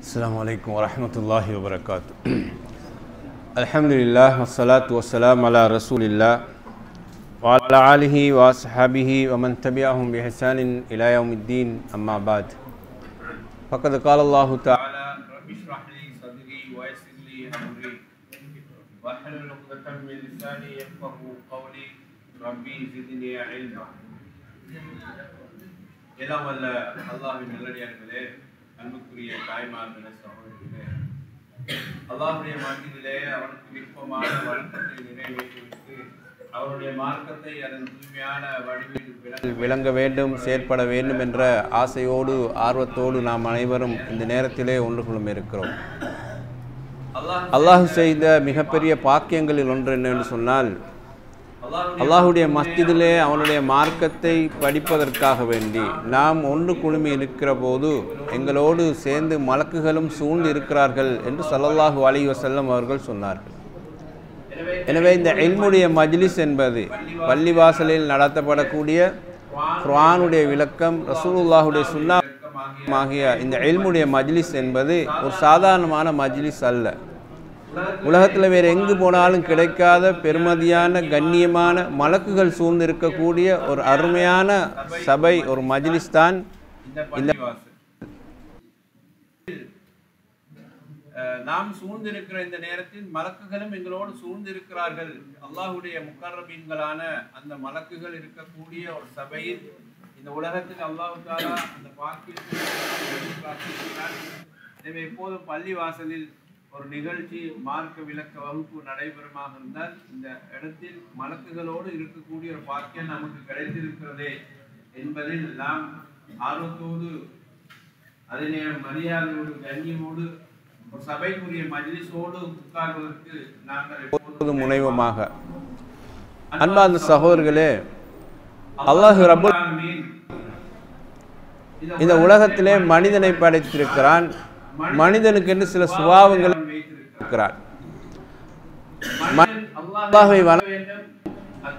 السلام عليكم ورحمة الله وبركاته. الحمد لله والصلاة والسلام على رسول الله وعلى آله وصحبه ومن تبعهم بإحسان إلى يوم الدين أما بعد. فقد قال الله تعالى: رب اشرح لي صدري ويسر لي أمري واحلل عقدة من لساني يفقهوا قولي ربي زدني علما. எல்லாம் வல்ல அல்லாஹ்வின் நல்லடியார்களே, அன்புக்குரிய தாய்மார்களே, சகோதரர்களே, அல்லாஹ்வுடைய மார்க்கத்திலே அவனுக்கு விருப்பமான வழக்கத்தை நிறைவேற்றிவிட்டு அவருடைய மார்க்கத்தை அதன் தூய்மையான வடிவில் விளங்க வேண்டும், செயற்பட வேண்டும் என்ற ஆசையோடு ஆர்வத்தோடு நாம் அனைவரும் இந்த நேரத்திலே ஒன்று கொள்ளும் இருக்கிறோம். அல்லாஹ் செய்த மிகப்பெரிய பாக்கியங்களில் ஒன்று என்னவென்று சொன்னால், அல்லாஹுடைய மஸ்ஜிதிலே அவனுடைய மார்க்கத்தை படிப்பதற்காக வேண்டி நாம் ஒன்று குழுமி இருக்கிற போது எங்களோடு சேர்ந்து மலக்குகளும் சூழ்ந்து இருக்கிறார்கள் என்று ஸல்லல்லாஹு அலைஹி வஸல்லம் அவர்கள் சொன்னார்கள். எனவே இந்த இல்முடைய மஜ்லிஸ் என்பது பள்ளிவாசலில் நடத்தப்படக்கூடிய குர்ஆனுடைய விளக்கம், ரசூலுல்லாஹுடைய சுன்னah ஆகிய இந்த இல்முடைய மஜ்லிஸ் என்பது ஒரு சாதாரணமான மஜ்லிஸ் அல்ல. உலகத்தில் வேறு எங்கு போனாலும் கிடைக்காத பெருமதியான கண்ணியமான மலக்குகள் சூழ்ந்து இருக்கக்கூடிய ஒரு அருமையான சபை, ஒரு மஜ்லிஸ் தான் இந்த நாம் சூழ்ந்திருக்கிற இந்த நேரத்தில் மலக்குகளும் எங்களோடு சூழ்ந்திருக்கிறார்கள். அல்லாஹுடைய முக்கர்ரபீன்களான அந்த மலக்குகள் இருக்கக்கூடிய ஒரு சபையில் இந்த உலகத்தில் அல்லாஹ் தஆலா அந்த பாக்கியத்தை. எனவே எப்போதும் பள்ளி வாசலில் ஒரு நிகழ்ச்சி, மார்க்க விளக்க வகுப்பு நடைபெறுமாக இருந்தால் இந்த இடத்தில் மலக்குகளோடு இருக்கக்கூடிய ஒரு பாக்கியம் நமக்கு கிடைத்திருக்கிறதே என்பதில் நாம் ஆர்வத்தோடு, அதே நேரம் மரியாதையோடு, கண்ணியமோடு ஒரு சபைக்குரிய மஜ்லிஸோடு உட்கார்வதற்கு நாங்கள் எப்போதும் முனைவமாக. அன்பார்ந்த சகோதரர்களே, அல்லாஹ் ரப்பல் ஆலமீன் இந்த உலகத்திலே மனிதனை படைத்திருக்கிறான். மனிதனுக்கு என்று சில சுபாவங்கள் இருக்கிறான். அல்லாஹ்வை வணங்க வேண்டும்,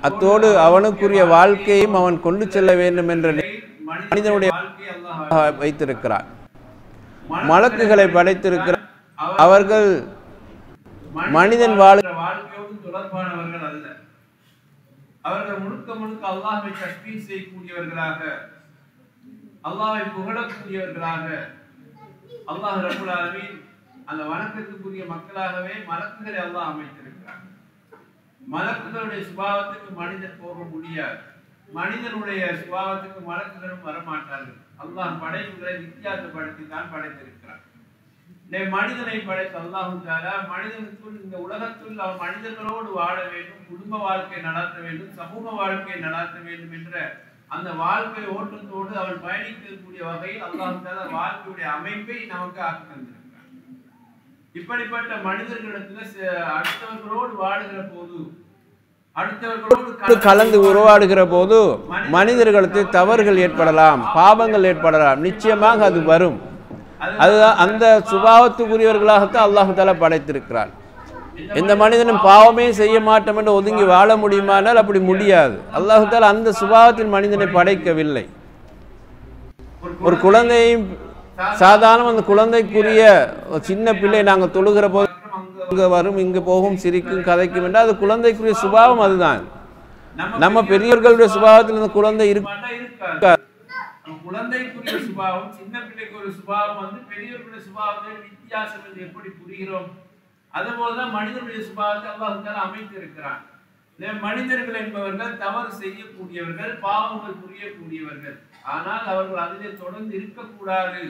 அத்தோடு அவனுக்குரிய வாழ்க்கையும் அவன் கொண்டு செல்ல வேண்டும் என்ற மனிதனுடைய வாழ்க்கையை வைத்திருக்கிறான். மலக்குகளை படைத்திருக்கிறார். அவர்கள் மனிதன் வாழ்க்கையோடு தொடர்பானவர்கள் அல்ல. அவர்கள் முழுக்க முழுக்க அல்லாஹ்வை தஸ்பீஹ் செய்யக்கூடியவர்களாக, அல்லாஹ்வை புகழக்கூடியவர்களாக, அல்லாஹ் ரப்பல் ஆலமீன் அந்த வணக்கத்துக்குரிய மக்களாகவே மலக்குகளை அல்லாஹ் அமைத்திருக்கிறார். மலக்குகளுடைய சுபாவத்துக்கு மனிதன் போக முடியாது. மனிதனுடைய சுபாவத்துக்கு மலக்குகளும் வரமாட்டார்கள். அல்லாஹ் படைப்புகளை வித்தியாசப்படுத்தி தான் படைத்திருக்கிறார். மனிதனை படைத்த அல்லாஹ் தஆலா மனிதனுக்குள், இந்த உலகத்தில் அவன் மனிதர்களோடு வாழ வேண்டும், குடும்ப வாழ்க்கை நடத்த வேண்டும், சமூக வாழ்க்கை நடத்த வேண்டும் என்ற அந்த வாழ்க்கை ஓட்டத்தோடு அவன் பயணிக்கக்கூடிய வகையில் அல்லாஹ் தஆலா வாழ்க்கையுடைய அமைப்பை நமக்கு ஆக்கி தந்திருக்கிறார். இப்படிப்பட்ட மனிதர்களிடத்துல அடுத்தவர்களோடு வாழுகிற போது, அடுத்தவர்களோடு கலந்து உருவாடுகிற போது மனிதர்களுக்கு தவறுகள் ஏற்படலாம், பாவங்கள் ஏற்படலாம். நிச்சயமாக அது வரும். அதுதான் அந்த சுபாவத்துக்குரியவர்களாகத்தான் அல்லாஹ் தஆலா படைத்திருக்கிறார். எந்த மனிதனும் பாவமே செய்ய மாட்டோம் என்று ஒதுங்கி வாழ முடியுமானால் அப்படி முடியாது. அல்லாஹ் தஆலா அந்த சுபாவத்தில் மனிதனை படைக்கவில்லை. ஒரு குழந்தையும் சாதாரண அந்த குழந்தைக்குரிய சின்ன பிள்ளை நாங்கள் தொழுகிற போது இங்கே வரும், இங்கே போகும், சிரிக்கும், கதைக்கும் என்றால் அது குழந்தைக்குரிய சுபாவம். அதுதான் நம்ம பெரியவர்களுடைய சுபாவத்தில் அந்த குழந்தை இருக்காது. குழந்தைக்குரிய சுபாவம், சின்ன பிள்ளைக்கு ஒரு சுபாவம் வந்து பெரியவர்களுடைய சுபாவத்தில் வித்தியாசம் என்று எப்படி புரிகிறோம், அதுபோலதான் மனிதனுடைய சுபாவத்தை அல்லாஹ் தஆலா அமைத்திருக்கிறான். மனிதர்கள் என்பவர்கள் தவறு செய்யக்கூடியவர்கள், பாவங்கள் புரியக்கூடியவர்கள். ஆனால் அவர்கள் அதிலே தொடர்ந்து இருக்கக்கூடாது.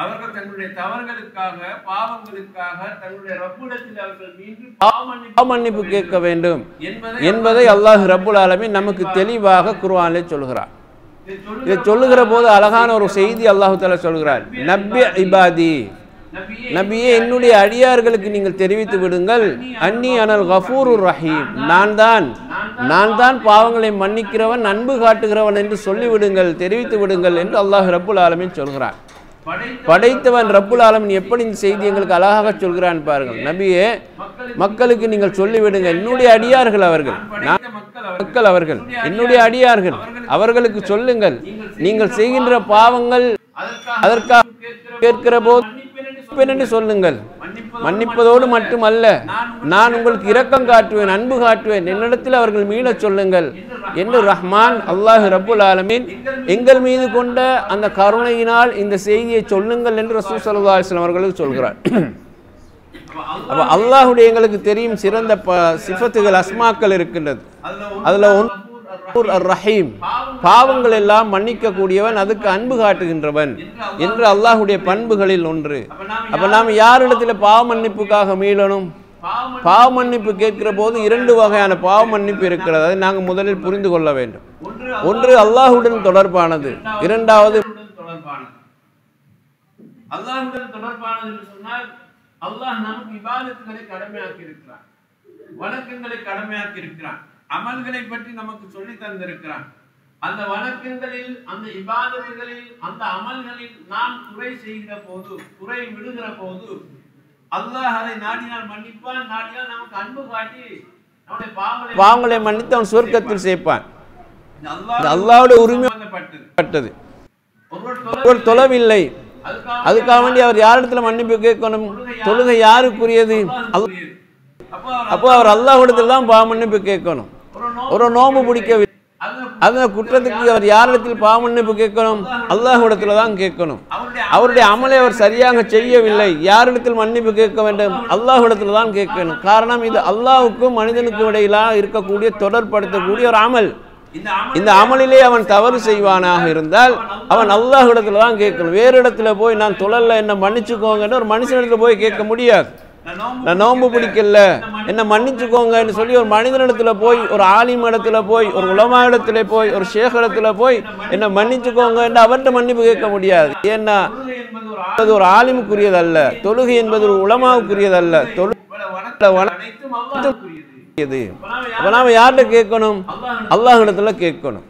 அவர்கள் தங்களுடைய தவறுகளுக்காக, பாவங்களுக்காக தங்களுடைய ரப்பிடத்தில் அவர்கள் மீண்டும் பாவ மன்னிப்பு கேட்க வேண்டும் என்பதை அல்லாஹ் ரப்புல் ஆலமீன் நமக்கு தெளிவாக குர்ஆனிலே சொல்கிறார். இதை சொல்லுகிற போது அழகான ஒரு செய்தி அல்லாஹ் தஆலா சொல்கிறார். நப்பி இபாதி, நபியே என்னுடைய அடியார்களுக்கு நீங்கள் தெரிவித்து விடுங்கள், அன்னி அனல் கஃபூருர் ரஹீம், நான் தான் பாவங்களை மன்னிக்கிறவன், அன்பு காட்டுகிறவன் என்று சொல்லிவிடுங்கள், தெரிவித்து விடுங்கள் என்று அல்லாஹ் ரப்புல் ஆலமீன் சொல்கிறான். படைத்தவன் ரப்புல் ஆலமீன் எப்படி இந்த செய்தி எங்களுக்கு அழகாக சொல்கிறான் பாருங்கள். நபியே, மக்களுக்கு நீங்கள் சொல்லிவிடுங்க, என்னுடைய அடியார்கள் அவர்கள், மக்கள் அவர்கள் என்னுடைய அடியார்கள், அவர்களுக்கு சொல்லுங்கள், நீங்கள் செய்கின்ற பாவங்கள் அதற்காக கேட்கிற போது என்று சொல்லுங்கள். மன்னிப்பதோடு மட்டுமல்ல, நான் உங்களுக்கு இரக்கம் காட்டுவேன், அன்பு காட்டுவேன், என்னிடத்தில் அவர்கள் மீளச் சொல்லுங்கள் என்று ரஹ்மான் அல்லாஹ் ரப்புல் ஆலமீன் எங்கள் மீது கொண்ட அந்த கருணையினால் இந்த செய்தியை சொல்லுங்கள் என்று ரசூல் ஸல்லல்லாஹு அலைஹி வஸல்லம் அவர்களுக்கு சொல்கிறார். அப்ப அல்லாஹ்வுடைய எங்களுக்கு தெரியும் சிறந்த சிஃபத்துகள், அஸ்மாக்கள் இருக்கின்றது. அதுல ரஹீம், பாவங்கள் எல்லாம் மன்னிக்க கூடியவன், அதுக்கு அன்பு காட்டுகின்றவன் என்று அல்லாஹ்வுடைய பண்புகளில் ஒன்று. அப்ப நாம் யாரிடத்தில் பாவ மன்னிப்புக்காக மீளணும்? பாவ மன்னிப்பு கேட்கிற போது இரண்டு வகையான பாவ மன்னிப்பு இருக்கிறது. அதை நாங்கள் முதலில் புரிந்து கொள்ள வேண்டும். ஒன்று அல்லாஹ்வுடன் தொடர்பானது, இரண்டாவது அல்லாஹ்வுடன் தொடர்பானது என்று சொன்னால் அல்லாஹ் நமக்கு இபாதத்துகளை கடமையாக்கி இருக்கிறான், வணக்கங்களை கடமையாக்கி இருக்கிறான், அமல்களை பற்றி நமக்கு சொல்லி தந்திருக்கிறான். அந்த வணக்கங்களில், அந்த இபாதத்துகளில், அந்த அமல்களில் நாம் குறை செய்கிற போது, குறை விடுகிற போது அல்லாஹ் அதை நாடினால் மன்னிப்பான், நாடினால் நமக்கு அன்பு காட்டி நம்முடைய பாவங்களை மன்னித்து அவன் சொர்க்கத்தில் சேர்ப்பான். அல்லாஹ்வுடைய உரிமை பட்டது. ஒரு தொலைவில்லை, அதுக்காக வேண்டி அவர் யாரிடத்துல மன்னிப்பு கேட்கணும்? தொழுகை யாருக்குரியது? அப்போ அவர் அல்லாஹ்விடத்தில் தான் பாவ மன்னிப்பு கேட்கணும். ஒரு நோம்பு பிடிக்கவில்லை, அந்த குற்றத்துக்கு அவர் யாரிடத்தில் பாவ மன்னிப்பு கேட்கணும்? அல்லாஹ்விடத்தில் தான் கேட்கணும். அவருடைய அமலை அவர் சரியாக செய்யவில்லை, யாரிடத்தில் மன்னிப்பு கேட்க வேண்டும்? அல்லாஹ்விடத்தில் தான் கேட்கணும். காரணம், இது அல்லாஹ்வுக்கும் மனிதனுக்கும் இடையிலாக இருக்கக்கூடிய தொடர்படுத்தக்கூடிய ஒரு அமல். இந்த அமலிலே அவன் தவறு செய்வானாக இருந்தால் அவன் அல்லாஹ்விடத்தில் தான் கேட்கணும். வேறு இடத்துல போய் நான் தொழல என்ன மன்னிச்சுக்கோங்கன்னு ஒரு மனுஷனிடத்துல போய் கேட்க முடியாது. நான் நோன்பு பிடிக்கல என்ன மன்னிச்சுக்கோங்கன்னு சொல்லி ஒரு மனிதனிடத்துல போய், ஒரு ஆலிம் இடத்துல போய், ஒரு உலமா இடத்துல போய், ஒரு ஷேக் இடத்துல போய் என்ன மன்னிச்சுக்கோங்கன்னு அவர்கிட்ட மன்னிப்பு கேட்க முடியாது. ஏன்னா அது ஒரு ஆலிமுக்குரியதல்ல, தொழுகை என்பது ஒரு உலமாவுக்குரியதல்ல. அப்ப நாம யார்கிட்ட கேட்கணும்? அல்லாஹ்விடத்துல கேட்கணும்.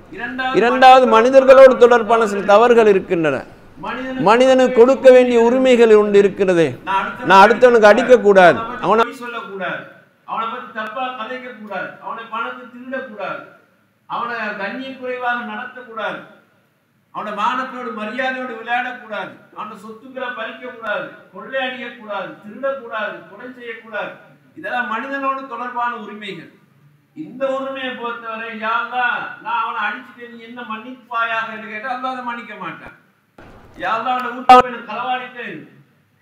இரண்டாவது, மனிதர்களோடு தொடர்பான சில தவறுகள் இருக்கின்றன. மனிதனுக்கு கொடுக்க வேண்டிய உரிமைகள் ஒன்று இருக்கிறது. நான் அடுத்தவனுக்கு அடிக்க கூடாது, அவனை சொல்லக்கூடாது, அவனை பத்தி தப்பா கதைக்க கூடாது, அவனை பணத்தை திருடக்கூடாது, அவனை கண்ணிய குறைவாக நடத்தக்கூடாது, அவனை மானத்தோடு மரியாதையோடு விளையாடக்கூடாது, அவனை சொத்துக்களை பறிக்க கூடாது, கொள்ளையடிக்க கூடாது, திருடக்கூடாது, கொலை செய்யக்கூடாது. இதெல்லாம் மனிதனோடு தொடர்பான உரிமைகள். இந்த உரிமையை பொறுத்தவரை யாருந்தா நான் அவனை அடிச்சுட்டு நீ என்ன மன்னிப்பாயாக என்று கேட்டால் அல்லாத மன்னிக்க மாட்டான். யாருந்தா அவனை ஊட்ட களவாடிட்டேன்,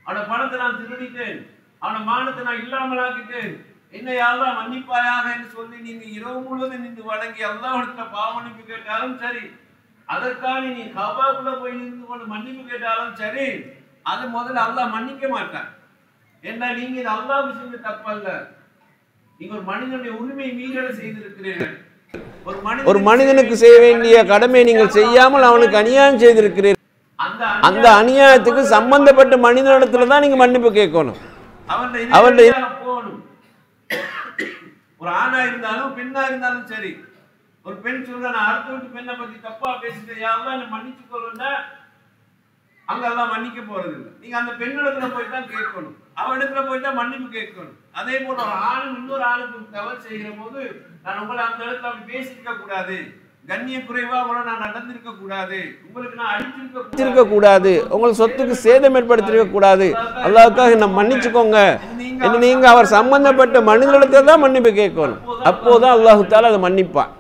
அவனை பணத்தை நான் திருடிட்டேன், அவனை மானத்தை நான் இல்லாமலாக்கிட்டேன், என்ன யாருந்தா மன்னிப்பாயாக என்று சொல்லி நீங்க இரவு முழுவதும் நின்று வணங்கி அல்லாஹ்விடத்துல பாவ மன்னிப்பு கேட்டாலும் சரி, அதற்காக நீ கபாக்குள்ள போய் நின்று கொண்டு மன்னிப்பு கேட்டாலும் சரி, அது முதல்ல அல்லாஹ் மன்னிக்க மாட்டான். என்ன நீங்க இது அல்லாஹ் செஞ்ச தப்பல்ல, நீங்க ஒரு மனிதனுடைய உரிமை மீறலை செய்திருக்கிறீர்கள். ஒரு மனிதனுக்கு செய்ய வேண்டிய கடமை நீங்கள் செய்யாமல் அவனுக்கு அநியாயம் செய்திருக்கிறீர்கள். அந்த அநியாயத்துக்கு சம்பந்தப்பட்ட மனிதனிடத்துல தான் நீங்க மன்னிப்பு கேட்கணும். அவருடைய ஒரு ஆணா இருந்தாலும் பெண்ணா இருந்தாலும் சரி, ஒரு பெண் சொல்ற நான் அடுத்த வீட்டு பெண்ணை பத்தி தப்பா பேசிட்டு யாரெல்லாம் மன்னிச்சு கொள்ளுன்னா அங்கெல்லாம் மன்னிக்க போறது இல்லை. நீங்க அந்த பெண்ணிடத்துல போய் தான் கேட்கணும், அவனிடத்துல போய் தான் மன்னிப்பு கேட்கணும். அதே போல ஒரு ஆணும் இன்னொரு ஆணுக்கு தவறு செய்கிற போது நான் உங்களை அந்த இடத்துல அப்படி பேசிருக்க கூடாது, கண்ணிய குறைவா உங்களை நான் நடந்திருக்க கூடாது, உங்களுக்கு நான் அடிச்சிருக்க கூடாது, உங்களுக்கு சொத்துக்கு சேதம் ஏற்படுத்திருக்க கூடாது, அல்லாஹ்வுக்காக என்ன மன்னிச்சுக்கோங்க என்று நீங்க அவர் சம்பந்தப்பட்ட மனிதனிடத்துல தான் மன்னிப்பு கேட்கணும். அப்போதான் அல்லாஹ் தஆலா அதை மன்னிப்பான்.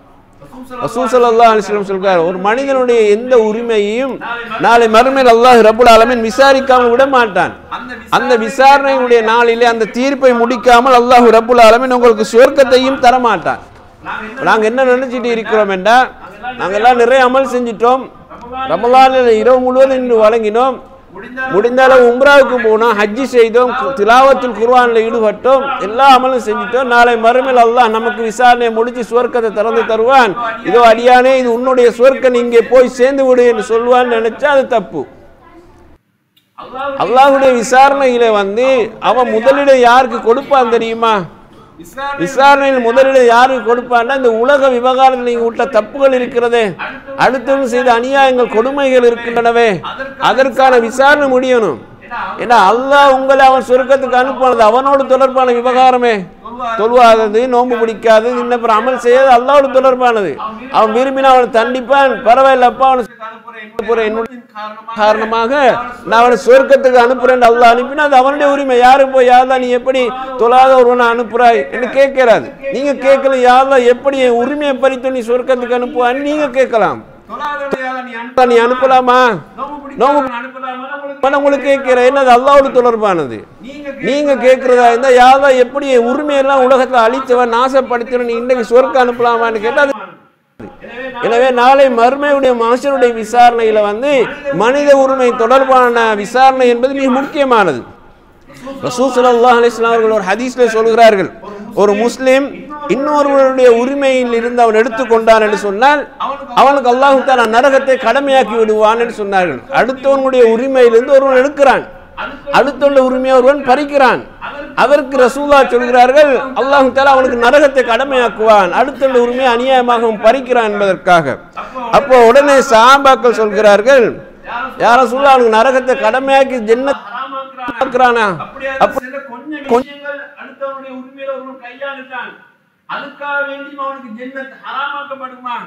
ரசூல் ஸல்லல்லாஹு அலைஹி வஸல்லம் சொல்றார், ஒரு மனிதனுடைய எந்த உரிமையையும் நாளை மறுமையில் அல்லாஹ் ரப்புல் ஆலமீன் விசாரிக்காமல் விட மாட்டான். அந்த விசாரணையுடைய நாளிலே அந்த தீர்ப்பை முடிக்காமல் அல்லாஹ் ரப்புல் ஆலமீன் உங்களுக்கு சொர்க்கத்தையும் தர மாட்டான். நாங்க என்ன நினைச்சிட்டு இருக்கிறோம் என்றா, நாங்கெல்லாம் நிறைய அமல் செஞ்சிட்டோம், ரமலானில் இரவு முழுவதும் இன்று வழங்கினோம், முடிந்த அளவு உம்ராவுக்கு போனோம், ஹஜ்ஜி செய்தோம், திலாவத்துல் குர்ஆன்ல ஈடுபட்டோம், எல்லா அமலும் செஞ்சிட்டோம், நாளை மறுமையில் அல்லாஹ் நமக்கு விசாரணையை முடிச்சு சுவர்க்கத்தை திறந்து தருவான், இதோ அடியானே இது உன்னுடைய சுவர்க்கம், இங்கே போய் சேர்ந்து விடு என்று சொல்வான்னு நினைச்சா அது தப்பு. அல்லாஹ்வுடைய விசாரணையில அவன் முதலிடம் யாருக்கு கொடுப்பான் தெரியுமா? விசாரணையில் முதலிடம் யாருக்கு கொடுப்பான்னா, இந்த உலக விவகாரத்தில் நீங்க விட்ட தப்புகள் இருக்கிறதே, அடுத்தவங்க செய்த அநியாயங்கள் கொடுமைகள் இருக்கின்றனவே, அதற்கான விசாரணை முடியணும். ஏன்னா அல்லாஹ் உங்களை அவன் சொர்க்கத்துக்கு அனுப்பினது அவனோடு தொடர்பான விவகாரமே. தொழுவாதது, நோன்பு பிடிக்காதது, இன்னும் அமல் செய்யாது அல்லாஹ்வோடு தொடர்பானது. அவன் விரும்பினா அவனை தண்டிப்பான், பரவாயில்லப்பா அவனை காரணமாக நான் அவனை சொர்க்கத்துக்கு அனுப்புறேன் அல்லாஹ் அனுப்பினா அது அவனுடைய உரிமை. யாரு போய் யாரா நீ எப்படி தொழாத ஒருவனை அனுப்புறாய் என்று கேட்கிறாது. நீங்க கேட்கல யாரா எப்படி என் உரிமையை பறித்து நீ சொர்க்கத்துக்கு அனுப்புவான்னு நீங்க கேட்கலாம். நீ அனுப்பலாமா உங்களுக்கு கேட்கிற என்னது அல்லாஹ்வோடு தொடர்பானது. நீங்க கேட்கிறதா இருந்தா யாரா எப்படி என் உரிமையெல்லாம் உலகத்துல அழித்தவன் நாசப்படுத்தின நீ இன்றைக்கு சொர்க்கம் அனுப்பலாமான்னு கேட்டா எனவே நாளை மர்மையுடைய மனுஷனுடைய விசாரணையில மனித உரிமை தொடர்பான விசாரணை என்பது மிக முக்கியமானது. ரசூல் ஸல்லல்லாஹு அலைஹி வஸல்லம் அவர்கள் ஒரு ஹதீஸ்ல சொல்கிறார்கள், ஒரு முஸ்லிம் இன்னொருவருடைய உரிமையில் இருந்து அவன் எடுத்துக்கொண்டான் என்று சொன்னால் அவனுக்கு அல்லாஹ் தஆலா நரகத்தை கடமையாக்கி விடுவான் என்று சொன்னார்கள். அடுத்தவனுடைய உரிமையிலிருந்து ஒருவன் எடுக்கிறான், அடுத்துள்ள உரிமையை ஒருவன் பறிக்கிறான், அதற்கு ரசூலுல்லாஹ் சொல்கிறார்கள் அல்லாஹ் தஆலா அவனுக்கு நரகத்தை கடமையாக்குவான், அடுத்துள்ள உரிமையை அநியாயமாக பறிக்கிறான் என்பதற்காக. அப்போ உடனே சஹாபாக்கள் சொல்கிறார்கள், யா ரசூலுல்லாஹ் அவனுக்கு நரகத்தை கடமையாக்கி ஜன்னத் ஆக்குறானா? அடுத்தவனுடைய உரிமையில ஒருவன் கையாளுட்டான், அதுக்காக வேண்டி அவனுக்கு ஜன்னத் ஹராமாக்கப்படுமா,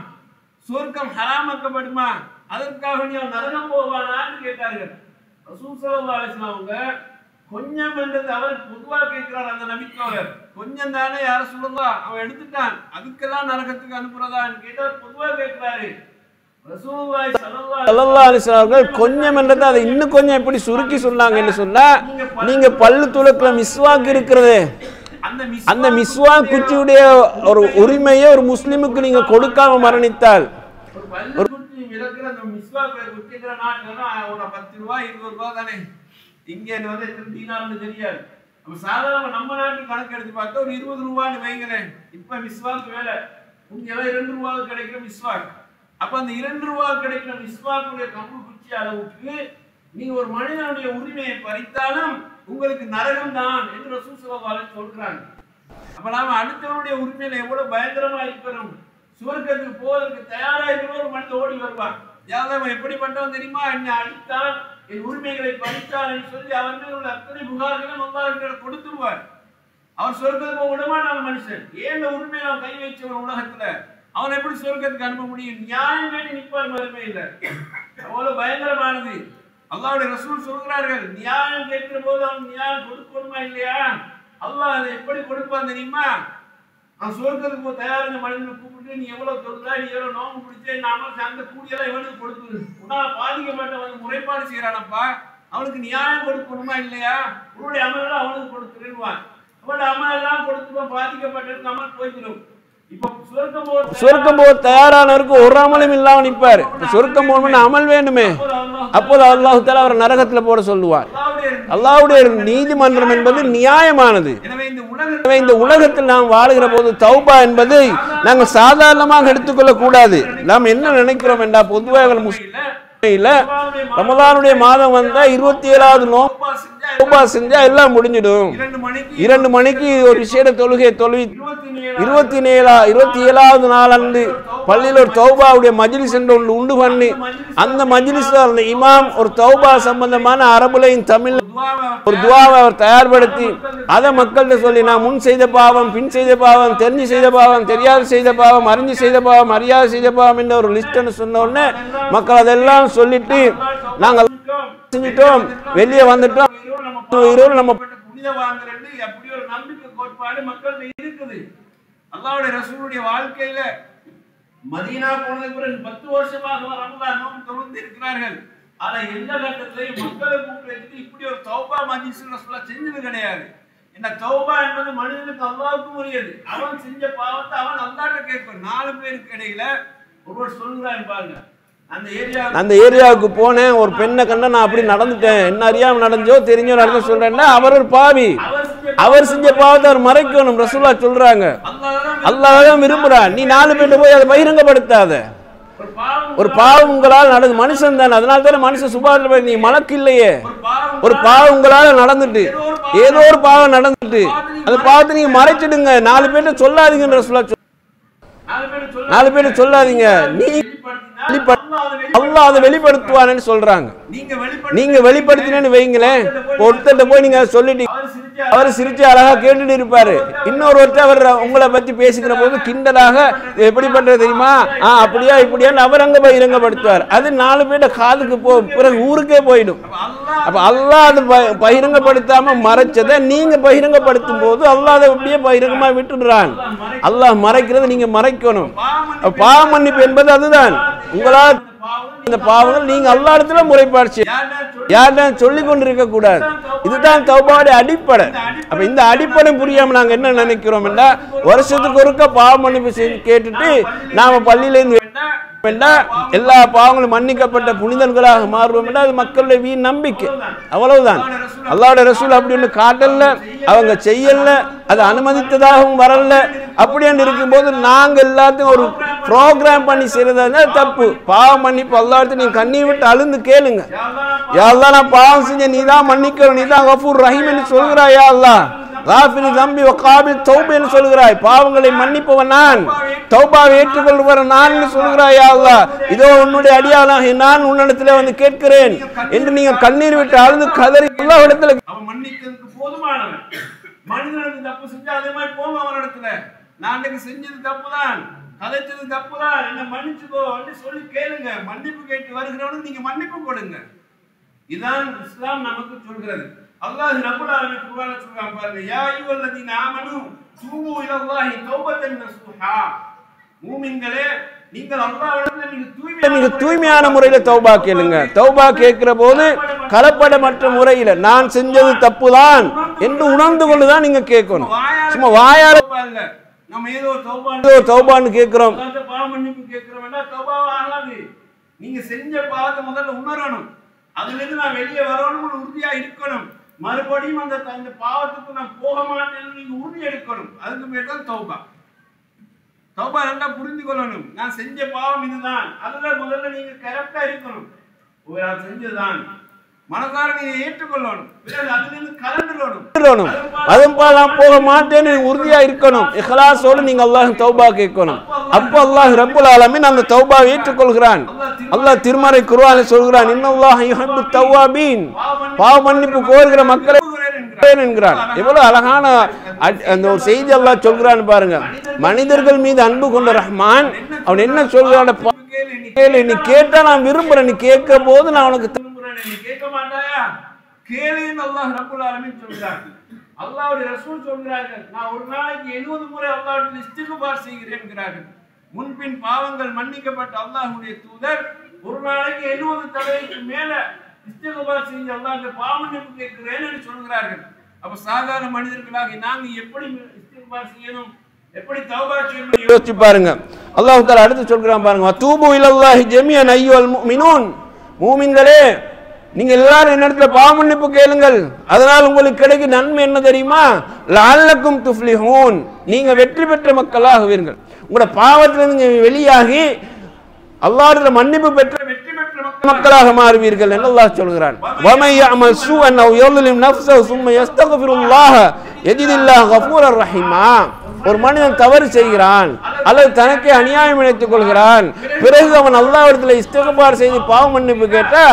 சொர்க்கம் ஹராமாக்கப்படுமா, அதற்காக வேண்டி அவன் நரகம் போவானான்னு கேட்டார்கள். ரசூல் ஸல்லல்லாஹு அலைஹி வஸல்லம் அவங்க கொஞ்சம் என்றது அவர் பொதுவா கேட்கிறார். அந்த நபித்தோழர் கொஞ்சம் தானே யார சொல்லலாம், அவன் எடுத்துட்டான், அதுக்கெல்லாம் நரகத்துக்கு அனுப்புறதான்னு கேட்டார். பொதுவா கேட்கிறாரு. ரசூலுல்லாஹி ஸல்லல்லாஹு அலைஹி வஸல்லம் கொஞ்சம் என்றது அதை இன்னும் கொஞ்சம் எப்படி சுருக்கி சொன்னாங்க என்று சொன்னா, நீங்க பல்லு துலக்குல மிஸ்வாக் இருக்கிறது, அந்த மிஸ்வாக் குச்சியுடைய ஒரு உரிமையை ஒரு முஸ்லிமுக்கு நீங்க கொடுக்காம மரணித்தால், ஒரு விளக்குற அந்த மிஸ்வாக் குச்சிக்கிற நாட்டுல 10 ரூபாய் 20 ரூபாய் தானே, இங்க எத்தனை தீனார்னு தெரியாது. அப்ப சாதாரண நம்ம நாட்டு கணக்கு எடுத்து பார்த்தா ஒரு 20 ரூபான்னு வைங்களேன். இப்ப மிஸ்வாக் வேலை இங்க 2 ரூபாய்க்கு கிடைக்கிற மிஸ்வாக். அப்ப அந்த 2 ரூபாய்க்கு கிடைக்கிற மிஸ்வாக்குடைய கம்பு குச்சி அளவுக்கு நீங்க ஒரு மனிதனுடைய உரிமையை பறித்தாலும் உங்களுக்கு நரகம் தான் என்று ரசூல் ஸல்லல்லாஹு அலைஹி வஸல்லம் சொல்றாங்க. அப்ப நாம அடுத்தவனுடைய உரிமையில எவ்வளவு பயங்கரமா இருக்கிறோம். சுவர்க்கத்துக்கு போவதற்கு தயாரா இருக்கிற ஒரு மனிதன் ஓடி வருவான். யாரும் எப்படி பண்றோம் தெரியுமா, என்னை அடித்தான், என் உரிமைகளை பறித்தான் என்று சொல்லி அவர் மேல் உள்ள அத்தனை புகார்களும் அல்லாஹ்விடம் கொடுத்துருவார். அவர் சொர்க்கத்துக்கு போக விடமாட்டான மனுஷன். ஏன் இந்த உரிமையை அவன் கை வச்சவன் உலகத்துல அவன் எப்படி சொர்க்கத்துக்கு அனுப்ப முடியும்? நியாயம் வேண்டி நிற்பார் மறுமை இல்லை. அவ்வளவு பயங்கரமானது. அல்லாஹ்வுடைய ரசூல் சொல்கிறார்கள், நியாயம் கேட்கிற போது அவன் நியாயம் கொடுக்கணுமா இல்லையா? அல்லாஹ் அதை எப்படி கொடுப்பான் தெரியுமா? அவன் சொர்க்கத்துக்கு போய் தயாரின மனிதனை கூப்பிட்டு நீ எவ்வளவு தொழுதா, நீ எவ்வளவு நோம்பு பிடிச்ச, நாம அந்த கூடியெல்லாம் எவ்வளவு கொடுக்குது, உன்னால பாதிக்கப்பட்ட முறைப்பாடு செய்யறானப்பா, அவனுக்கு நியாயம் கொடுக்கணுமா இல்லையா? உன்னுடைய அமலெல்லாம் அவனுக்கு கொடுத்துருவான். அவனுடைய அமலெல்லாம் கொடுத்துருவான், பாதிக்கப்பட்டதுக்கு அமல் போய்க்கிறோம். சொர்க்கம் போக தயாரானவருக்கு ஒரு அமலும் இல்லாம நிற்பாரு. சொர்க்கம் போகணும்னு அமல் வேண்டுமே, அப்போது அல்லாஹ் தஆலா அவர் நரகத்துல போட சொல்லுவார். அல்லாஹ்வுடைய நீதிமன்றம் என்பது நியாயமானது. எனவே இந்த உலகத்தில் நாம் வாழுகிற போது தௌபா என்பதை நாங்கள் சாதாரணமாக எடுத்துக்கொள்ள கூடாது. நாம் என்ன நினைக்கிறோம் என்றா, பொதுவாக ரமலானுடைய மாதம் வந்தா 27வது நோன்பு செஞ்சா எல்லாம் முடிஞ்சிடும். 2 மணிக்கு ஒரு விசேட தொழுகை தொழுவி 27வது நாள் அன்று பள்ளியில் ஒரு தௌபாவுடைய மஜ்லிஸ் என்று ஒன்று உண்டு பண்ணி, அந்த மஜ்லிஸ்ல அந்த இமாம் ஒரு தௌபா சம்பந்தமான அரபுலையும் தமிழ் ஒரு துவாவை அவர் தயார்படுத்தி அதை மக்கள்கிட்ட சொல்லி, நான் முன் செய்த பாவம், பின் செய்த பாவம், தெரிஞ்சு செய்த பாவம், தெரியாது செய்த பாவம், அறிஞ்சு செய்த பாவம், அறியாது செய்த பாவம் என்ற ஒரு லிஸ்ட்னு சொன்ன உடனே மக்கள் அதெல்லாம் சொல்லிட்டு நாங்கள் செஞ்சிட்டோம், வெளியே வந்துட்டோம், நம்ம புனிதவான்கள் அப்படி ஒரு நம்பிக்கை கோட்பாடு மக்கள் இருக்குது. அல்லாஹ்வுடைய ரசூலுடைய வாழ்க்கையில மதீனா போனதுக்கு பிறகு 10 வருஷமாக ரமலான் நோன்பு தொடர்ந்து இருக்கிறார்கள். ஆனா எந்த கட்டத்திலையும் மக்களை கூப்பிட்டு இப்படி ஒரு தௌபா மஜ்லிஸ் ரசூலுல்லாஹ் செஞ்சது கிடையாது. என்ன தௌபா என்பது மனிதனுக்கு அல்லாஹ்வுக்கு உரியது. அவன் செஞ்ச பாவத்தை அவன் அல்லாஹ்ட்ட கேட்பான். 4 பேருக்கு இடையில ஒருவர் சொல்றான் பாருங்க, அந்த ஏரியாவுக்கு போனேன், ஒரு பெண்ணை கண்ட, நான் அப்படி நடந்துட்டேன், என்ன அறியாம நடந்தோ தெரிஞ்சோ நடந்து சொல்றேன்னா அவர் ஒரு பாவி, அவர் செஞ்ச பாவத்தை அவர் மறைக்கணும். ரசூலுல்லாஹ் சொல்றாங்க, அல்லாஹ் தான் விரும்புறான். நீ 4 பேர்ட்ட போய் அதை பகிரங்கப்படுத்தாத. ஒரு பாவம் உங்களால் நடந்து, மனுஷன் தானே, அதனால தானே மனுஷன் சுபாவத்தில், நீ மலக்கு இல்லையே, ஒரு பாவம் உங்களால நடந்துட்டு, ஏதோ ஒரு பாவம் நடந்துட்டு அதை பார்த்து நீங்க மறைச்சிடுங்க, 4 பேர்ட்ட சொல்லாதீங்கன்ற ரசூலுல்லாஹ் 4 பேர்ட்ட சொல்லாதீங்க, நீ அல்லாஹ் அதை வெளிப்படுத்துவான்னு சொல்றாங்க. நீங்க வெளிப்படுத்தினேன்னு வைங்களேன், ஒருத்தட்ட போய் நீங்க சொல்லிட்டீங்க, அவர் சிரிச்சு அழகா கேட்டுட்டு இருப்பாரு. இன்னொருத்தர் அவர் உங்களை பத்தி பேசுகிற போது கிண்டலாக எப்படி பண்றது தெரியுமா, அப்படியா இப்படியான்னு அவர் அங்க பகிரங்கப்படுத்துவார். அது 4 பேர்ட்ட காதுக்கு பிறகு ஊருக்கே போயிடும். அப்ப அல்லாஹ் அது பகிரங்கப்படுத்தாம மறைச்சதை நீங்க பகிரங்கப்படுத்தும் போது அல்லாஹ் அதை அப்படியே பகிரங்கமா விட்டுடுறான். அல்லாஹ் மறைக்கிறத நீங்க மறைக்கணும். பாவ மன்னிப்பு என்பது அதுதான். உங்களால் இந்த பாவங்கள் நீங்க அல்லாஹ் இடத்துல முறைப்பாடு யார்தான் சொல்லிக் கொண்டிருக்க கூடாது. இதுதான் தௌபாவுடைய அடிப்படை. அப்ப இந்த அடிப்படை புரியாம நாங்க என்ன நினைக்கிறோம் என்றா, வருஷத்துக்கு ஒருக்க பாவ மன்னிப்பு கேட்டுட்டு நாம பள்ளியில இருந்து எல்லா பாவங்களும் மன்னிக்கப்பட்ட புனிதர்களாக மாறுவோம் என்றால் அது மக்களுடைய வீண் நம்பிக்கை. அவ்வளவுதான். அல்லாஹ்வுடைய ரசூல் அப்படி ஒன்று காட்டல, அவங்க செய்யல, அது அனுமதித்ததாகவும் வரல. அப்படின்னு இருக்கும்போது நாங்க எல்லாத்தையும் ஒரு ப்ரோக்ராம் பண்ணி செய்யறதா தப்பு. பாவம் மன்னிப்பு அல்லாஹ்ட்ட நீங்க கண்ணீர் விட்டு அழுந்து கேளுங்க. யா அல்லாஹ் நான் பாவம் செஞ்ச நீ தான் மன்னிக்கிறோம், நீ தான் கஃபூர் ரஹீம் என்று சொல்கிறாய். யா அல்லாஹ் காஃபிரி தம்பி வகாபில் தௌபா என்று சொல்கிறாய். பாவங்களை மன்னிப்பவன் நான், தௌபாவை ஏற்றுக்கொள்பவன் நான் என்று சொல்கிறாய். யா அல்லாஹ் இதோ உன்னுடைய அடியாளாக நான் உன்னிடத்திலே வந்து கேட்கிறேன் என்று நீங்க கண்ணீர் விட்டு அழுது கதறி அல்லாஹ் இடத்துல அவன் மன்னிக்கிறதுக்கு போதுமானவன். மனிதனுக்கு தப்பு செஞ்சா அதே மாதிரி போகும் அவன் இடத்துல. நான் இன்னைக்கு செஞ்சது தப்புதான், கதைச்சது தப்புதான், என்ன மன்னிச்சுக்கோ அப்படின்னு சொல்லி கேளுங்க. மன்னிப்பு கேட்டு வருகிறவனுக்கு நீங்க மன்னிப்பு கொடுங்க. இதான் இஸ்லாம் நமக்கு சொல்கிறது. அல்லாஹ் ரப்பல் ஆலமீன் குர்ஆன்ல சொல்றான் பாருங்க, யா அய்யுஹல்லதீன ஆமனூ தூபு இலல்லாஹி தௌபத்தன் நஸூஹா. மூமின்களே நீங்கள் அல்லாஹ்விடத்தில் நீங்க தூய்மையான முறையில தௌபா கேளுங்க. தௌபா கேட்கிற போது கலப்படமற்ற முறையில நான் செஞ்சது தப்புதான் என்று உணர்ந்து கொண்டுதான் நீங்க கேட்கணும். சும்மா வாயால நம்ம ஏதோ தௌபான்னு கேட்கிறோம், பாவ மன்னிப்பு கேட்கிறோம்னா தௌபாவா ஆகாது. நீங்க செஞ்ச பாவத்தை முதல்ல உணரணும். அதுல இருந்து நான் வெளியே வரணும்னு உறுதியா இருக்கணும். மறுபடியும் அந்த பாவத்துக்கு நான் போக மாட்டேன்னு நீங்க உறுதி எடுக்கணும். அதுக்கு பேர் தான் தௌபா. தௌபா நல்லா புரிந்து கொள்ளணும். நான் செஞ்ச பாவம் இதுதான், அதுல முதல்ல நீங்க கரெக்டா இருக்கணும். நான் செஞ்சதுதான் மனதார நீங்க ஏற்றுக்கொள்ளணும். பிறகு அதிலிருந்து கலந்துடணும். அதுவும் நான் போக மாட்டேன்னு உறுதியா இருக்கணும். இஹ்லாஸோடு நீங்க அல்லாஹ் தௌபா கேட்கணும். அப்ப அல்லாஹ் ரப்பல் ஆலமீன் அந்த தௌபாவை ஏற்றுக்கொள்கிறான். அல்லாஹ் திருமறை குர்ஆனில் சொல்கிறான், இன்னல்லாஹ யுஹிப்பு தவ்வாபீன், பாவ மன்னிப்பு கோருகிற மக்களை என்கிறான். எவ்வளவு அழகான அந்த ஒரு செய்தி அல்லாஹ் சொல்கிறான்னு பாருங்க. மனிதர்கள் மீது அன்பு கொண்ட ரஹ்மான் அவன் என்ன சொல்கிறான், நீ கேட்டா நான் விரும்புறேன், நீ கேட்க போது நான் உனக்கு நீ கேட்க மாட்டாயா, கேளுன்னு அல்லாஹ் ரப்பல் ஆலமீன் சொல்றார். அல்லாஹ்வுடைய ரசூல் சொல்கிறார்கள், நான் ஒரு நாளைக்கு 70 முறை அல்லாஹ்விடத்தில் இஸ்திக்பார் செய்கிறேன் என்கிறார்கள். முன்பின் பாவங்கள் மன்னிக்கப்பட்ட அல்லாஹ்வுடைய தூதர் ஒரு நாளைக்கு 70 தடவைக்கு மேல இஸ்திக்பார் செஞ்சு அல்லாஹ்விட பாவ மன்னிப்பு கேட்கிறேன் என்று சொல்கிறார்கள். அப்ப சாதாரண மனிதர்களாக நாங்க எப்படி இஸ்திக்பார் செய்யணும், எப்படி தௌபா செய்யணும் யோசிச்சு பாருங்க. அல்லாஹ் தஆலா அடுத்து சொல்றான் பாருங்க, வதூபு இலல்லாஹி ஜமீஅன் அய்யுல் முஃமினூன், மூமின்களே நீங்க எல்லாரும் என்னிடத்துல பாவ மன்னிப்பு கேளுங்கள், அதனால் உங்களுக்கு கிடைக்கும் நன்மை என்ன தெரியுமா, லஅல்லக்கும் துஃப்லிஹூன், நீங்க வெற்றி பெற்ற மக்களாகுவீர்கள். உங்களோட பாவத்திலிருந்து நீங்க வெளியாகி அல்லாஹ்விட மன்னிப்பு பெற்ற வெற்றி பெற்ற மக்களாக மாறுவீர்கள் என்று அல்லாஹ் சொல்கிறான். வமை யஅமல் ஸூஅன் அவ் யظلم நஃப்ஸஹு ثم يستغفرுல்லாஹ யஜிதுல்லாஹ கஃபூரர் ரஹீமா. ஒரு மனிதன் தவறு செய்கிறான் அல்லது தனக்கே அநியாயம் இழைத்துக் கொள்கிறான், பிறகு அவன் அல்லாஹ்விடத்தில் இஸ்திக்பார் செய்து பாவ மன்னிப்பு கேட்டா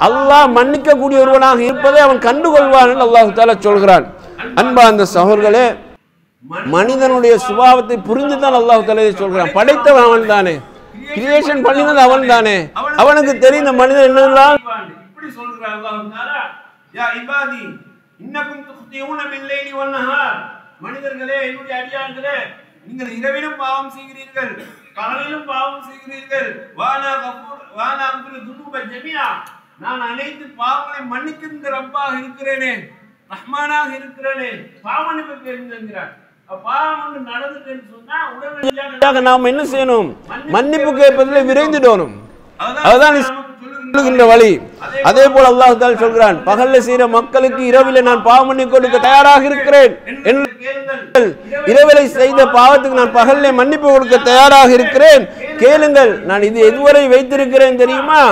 அல்லாஹ் மன்னிக்க கூடிய ஒருவனாக இருப்பதை அவன் கண்டுகொள்வான் என்று அல்லாஹ் தஆலா சொல்கிறான். அன்பார்ந்த சகோதரர்களே, மனிதனுடைய சுபாவத்தை புரிந்துதான் அல்லாஹ் தஆலா சொல்கிறான். படைத்தவன் அவன் தானே, கிரியேஷன் பண்ணினது அவன் தானே, அவனுக்கு தெரிந்த மனிதன் என்னெல்லாம் இப்படி சொல்கிறான் அல்லாஹ் தஆலா, யா இபாதி இன்னக்கும் துக்தியூன பில்லைலி வன்னஹார், மனிதர்களே என்னுடைய அடியார்களே நீங்கள் இரவிலும் பாவம் செய்கிறீர்கள், பகலிலும் பாவம் செய்கிறீர்கள். வானா கஃபூர் வானா அக்ஃபிரு துனூப ஜமீஆ, நான் அனைத்து பாவங்களை மன்னிக்கின்ற ரப்பாக இருக்கிறேனே, ரஹ்மானாக இருக்கிறேனே, பாவ மன்னிப்பு கேளுங்கிறார். பாவம் ஒன்று நடந்துட்டேன்னு சொன்னா உடனடியாக நாம் என்ன செய்யணும், மன்னிப்பு கேட்பதில் விரைந்துடணும். அதுதான் சொல்லுகின்ற வழி. அதே போல அல்லாஹ் தஆலா சொல்கிறான், பகல்ல செய்யற மக்களுக்கு இரவிலே நான் பாவ மன்னிப்பு கொடுக்க தயாராக இருக்கிறேன். இரவிலே செய்த பாவத்துக்கு நான் பகல்ல மன்னிப்பு கொடுக்க தயாராக இருக்கிறேன், கேளுங்கள். நான் இது எதுவரை வைத்திருக்கிறேன் தெரியுமா,